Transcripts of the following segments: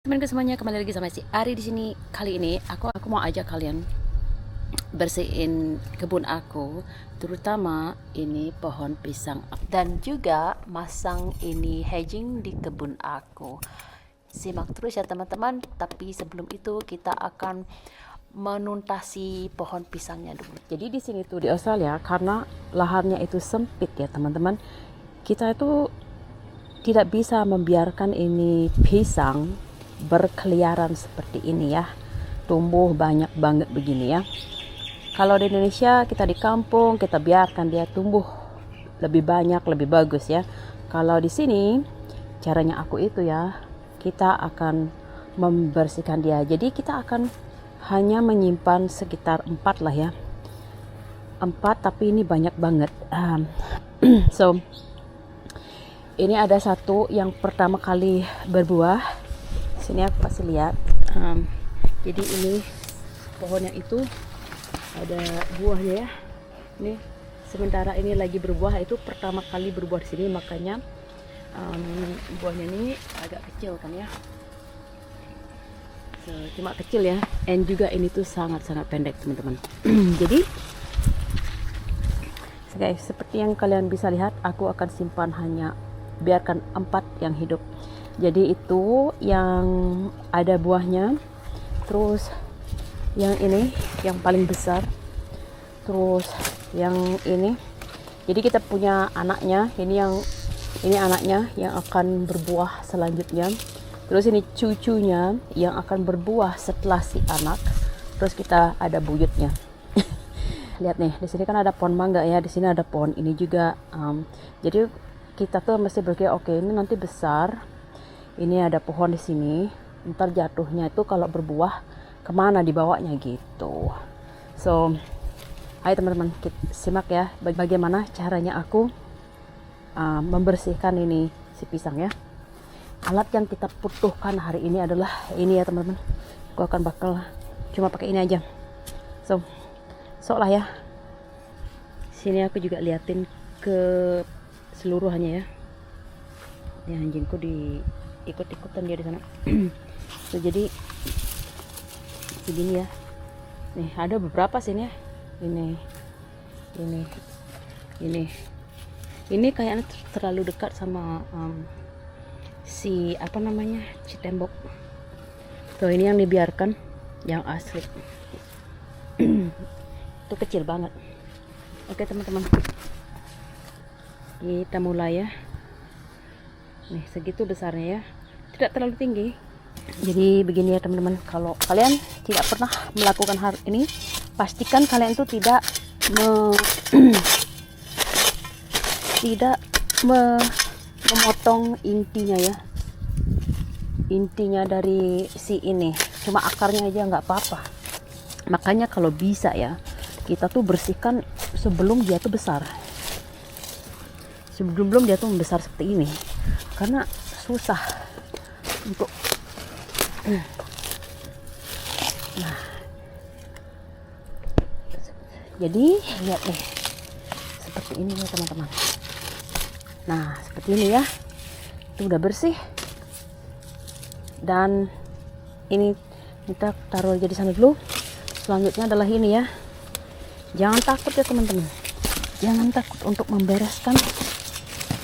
Teman-teman semuanya, kembali lagi sama si Ari di sini. Kali ini aku mau ajak kalian bersihin kebun aku, terutama ini pohon pisang, dan juga masang ini hedging di kebun aku. Simak terus ya teman-teman. Tapi sebelum itu kita akan menuntasi pohon pisangnya dulu. Jadi di sini tuh di Australia, karena lahannya itu sempit ya teman-teman, kita itu tidak bisa membiarkan ini pisang berkeliaran seperti ini ya, tumbuh banyak banget begini ya. Kalau di Indonesia kita di kampung, kita biarkan dia tumbuh lebih banyak, lebih bagus ya. Kalau di sini caranya aku itu ya, kita akan membersihkan dia. Jadi kita akan hanya menyimpan sekitar 4 lah ya, 4, tapi ini banyak banget. So ini ada satu yang pertama kali berbuah. Sini aku kasih lihat. Jadi ini pohonnya itu ada buahnya ya. Ini sementara ini lagi berbuah, itu pertama kali berbuah di sini, makanya buahnya ini agak kecil kan ya. So, cuma kecil ya. And juga ini tuh sangat-sangat pendek teman-teman. Jadi guys, seperti yang kalian bisa lihat, aku akan simpan hanya biarkan 4 yang hidup. Jadi itu yang ada buahnya, terus yang ini yang paling besar, terus yang ini. Jadi kita punya anaknya, ini anaknya yang akan berbuah selanjutnya. Terus ini cucunya yang akan berbuah setelah si anak. Terus kita ada buyutnya. Lihat nih, di sini kan ada pohon mangga ya, di sini ada pohon ini juga. Jadi kita tuh mesti berpikir, oke, ini nanti besar. Ini ada pohon di sini, ntar jatuhnya itu kalau berbuah kemana dibawanya gitu. So, ayo teman-teman, kita simak ya bagaimana caranya aku membersihkan ini si pisang ya. Alat yang kita butuhkan hari ini adalah ini ya teman-teman. Aku akan bakal cuma pakai ini aja. So lah ya. Sini aku juga liatin ke seluruhannya ya. Ini anjingku ikut-ikutan dia di sana. So, jadi begini ya. Nih ada beberapa sini ya. Ini kayaknya terlalu dekat sama si apa namanya, si tembok. So ini yang dibiarkan, yang asli. Itu kecil banget. Oke teman-teman, kita mulai ya. Nih segitu besarnya ya, tidak terlalu tinggi. Jadi begini ya teman-teman, kalau kalian tidak pernah melakukan hal ini, pastikan kalian itu tidak memotong intinya ya, intinya dari si ini, cuma akarnya aja nggak apa-apa. Makanya kalau bisa ya, kita tuh bersihkan sebelum dia tuh besar, sebelum dia tuh membesar seperti ini, karena susah untuk nah, jadi lihat nih seperti ini ya teman-teman. Nah seperti ini ya, itu udah bersih. Dan ini kita taruh aja di sana dulu. Selanjutnya adalah ini ya, jangan takut ya teman-teman, jangan takut untuk membereskan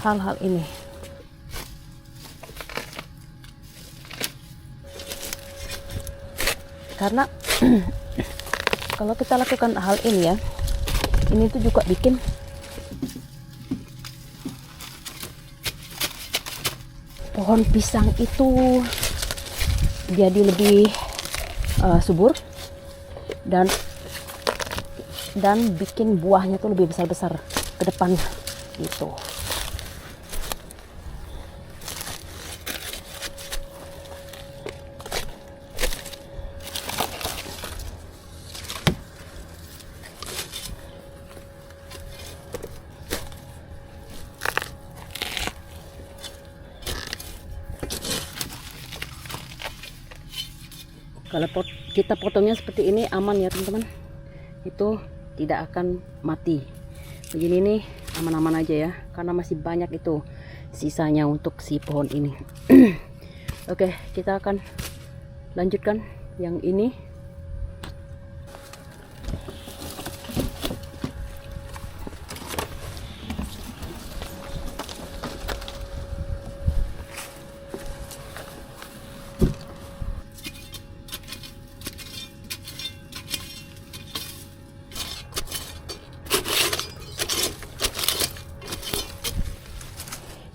hal-hal ini. Karena kalau kita lakukan hal ini ya, ini tuh juga bikin pohon pisang itu jadi lebih subur, dan bikin buahnya tuh lebih besar-besar ke depan gitu. Kalau kita potongnya seperti ini aman ya teman-teman, itu tidak akan mati. Begini nih aman-aman aja ya, karena masih banyak itu sisanya untuk si pohon ini. Oke, kita akan lanjutkan yang ini.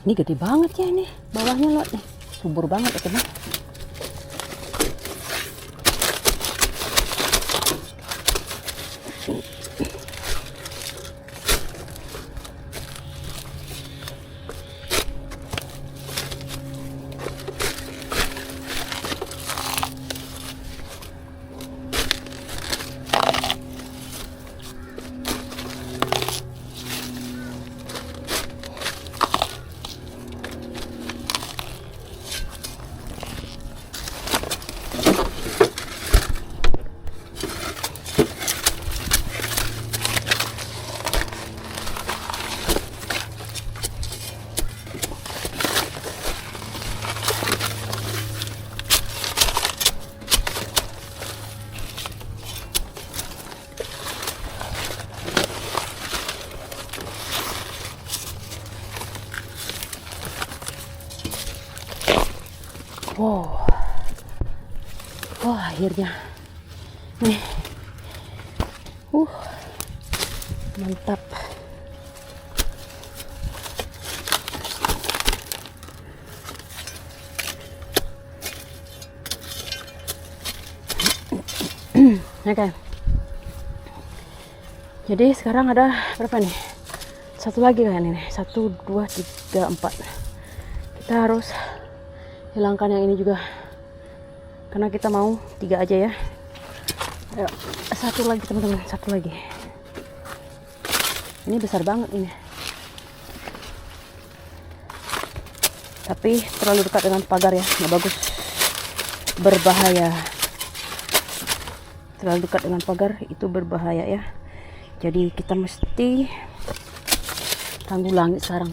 Ini gede banget ya ini, bawahnya lot nih, subur banget ya teman. Wow, wah akhirnya nih, mantap. Oke, jadi sekarang ada berapa nih? Satu lagi kan ini, 1, 2, 3, 4. Kita harus hilangkan yang ini juga, karena kita mau 3 aja ya. Ayo, satu lagi teman-teman, satu lagi. Ini besar banget ini, tapi terlalu dekat dengan pagar ya, nggak bagus, berbahaya. Terlalu dekat dengan pagar itu berbahaya ya. Jadi kita mesti tanggulangi sekarang.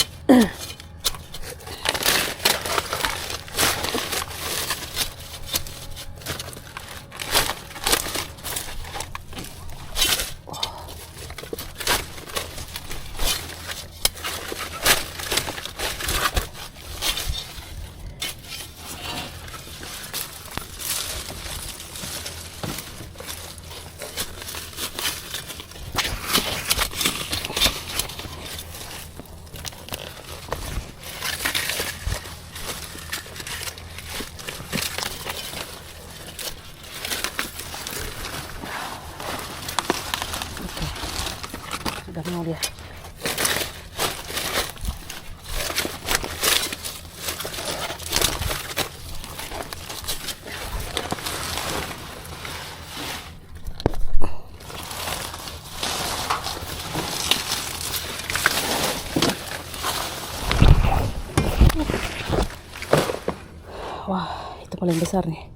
Sudah mau dia. Wah, itu paling besar nih.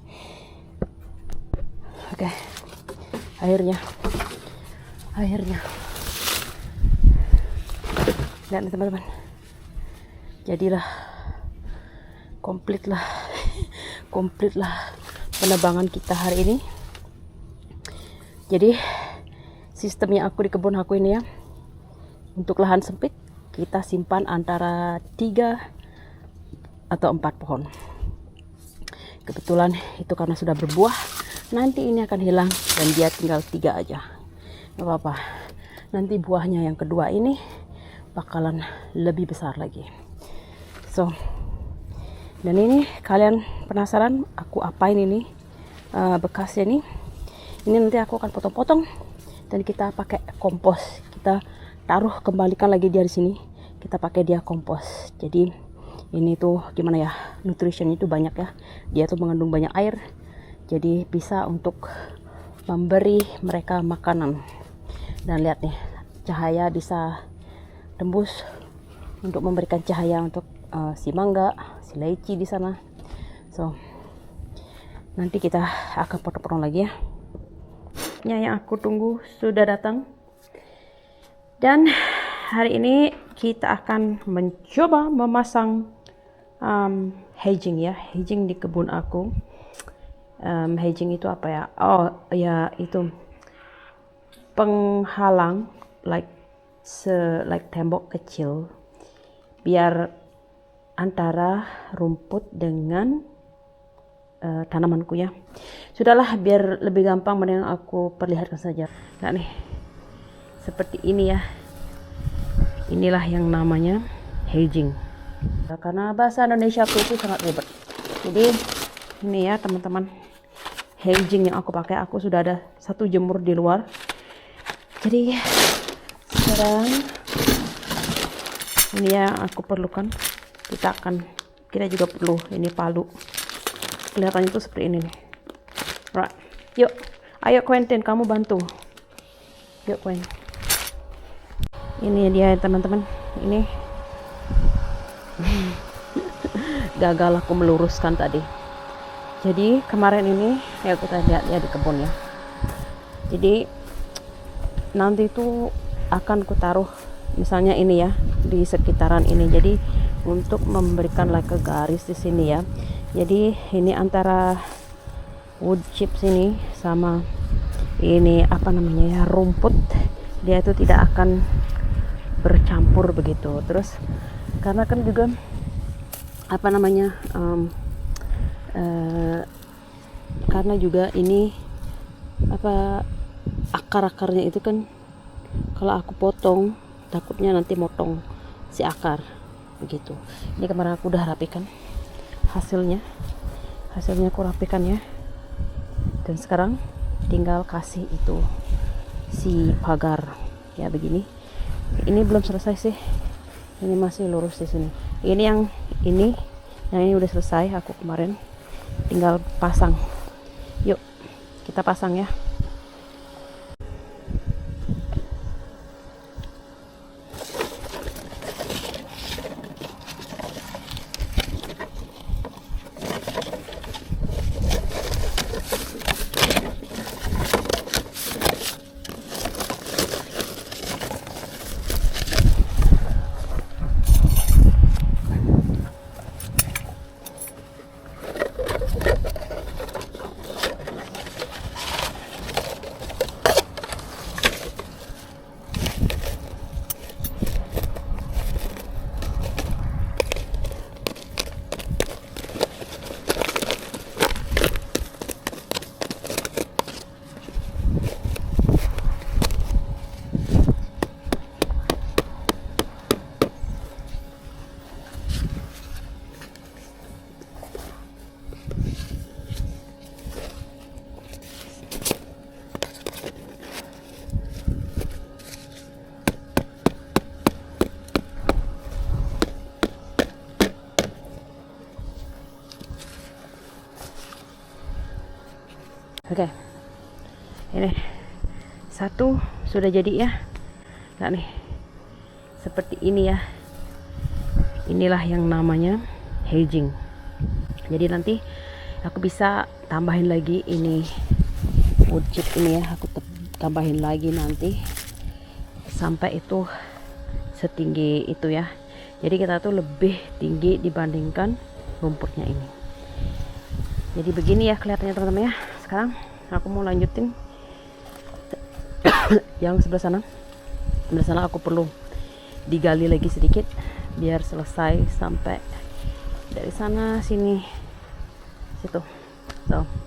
Oke, akhirnya lihat nih teman-teman, jadilah komplit lah penebangan kita hari ini. Jadi sistemnya aku di kebun aku ini ya, untuk lahan sempit kita simpan antara 3 atau 4 pohon. Kebetulan itu karena sudah berbuah, nanti ini akan hilang dan dia tinggal 3 aja, nggak apa-apa. Nanti buahnya yang kedua ini bakalan lebih besar lagi. So, dan ini kalian penasaran aku apain ini bekasnya nih? Ini nanti aku akan potong-potong dan kita pakai kompos. Kita taruh, kembalikan lagi dia di sini. Kita pakai dia kompos. Jadi ini tuh gimana ya, nutrition itu banyak ya. Dia tuh mengandung banyak air. Jadi bisa untuk memberi mereka makanan. Dan lihat nih, cahaya bisa tembus untuk memberikan cahaya untuk si mangga, si leci di sana. So, nanti kita akan potong-potong lagi ya. Yang aku tunggu sudah datang. Dan hari ini kita akan mencoba memasang hedging ya, hedging di kebun aku. Hedging itu apa ya? Oh ya, itu penghalang, like tembok kecil, biar antara rumput dengan tanamanku ya. Sudahlah, biar lebih gampang, mending aku perlihatkan saja. Nah nih, seperti ini ya. Inilah yang namanya hedging. Karena bahasa Indonesia aku itu sangat ribet. Jadi ini ya teman-teman, hedging yang aku pakai. Aku sudah ada 1 jemur di luar. Jadi sekarang ini ya aku perlukan. Kita juga perlu ini palu. Kelihatannya itu seperti ini nih. Right. Yuk, ayo Quentin, kamu bantu. Yuk Quentin. Ini dia teman-teman. Ini gagal aku meluruskan tadi. Jadi kemarin ini ya kita lihat ya di kebun ya. Jadi nanti itu akan kutaruh misalnya ini ya di sekitaran ini. Jadi untuk memberikan like garis di sini ya. Jadi ini antara wood chips ini sama ini apa namanya ya, rumput, dia itu tidak akan bercampur begitu. Terus karena kan juga apa namanya karena juga ini apa akar-akarnya itu kan kalau aku potong takutnya nanti motong si akar begitu. Ini kemarin aku udah rapikan hasilnya aku rapikan ya, dan sekarang tinggal kasih itu si pagar ya begini. Ini belum selesai sih, ini masih lurus di sini. Ini ini udah selesai aku kemarin, tinggal pasang. Yuk kita pasang ya. Oke, ini satu sudah jadi ya. Nah nih, seperti ini ya. Inilah yang namanya hedging. Jadi nanti aku bisa tambahin lagi ini wood chip ini ya. Aku tambahin lagi nanti sampai itu setinggi itu ya. Jadi kita tuh lebih tinggi dibandingkan rumputnya ini. Jadi begini ya kelihatannya teman-teman ya. Sekarang aku mau lanjutin yang sebelah sana. Sebelah sana aku perlu digali lagi sedikit biar selesai sampai dari sana sini situ. Tuh.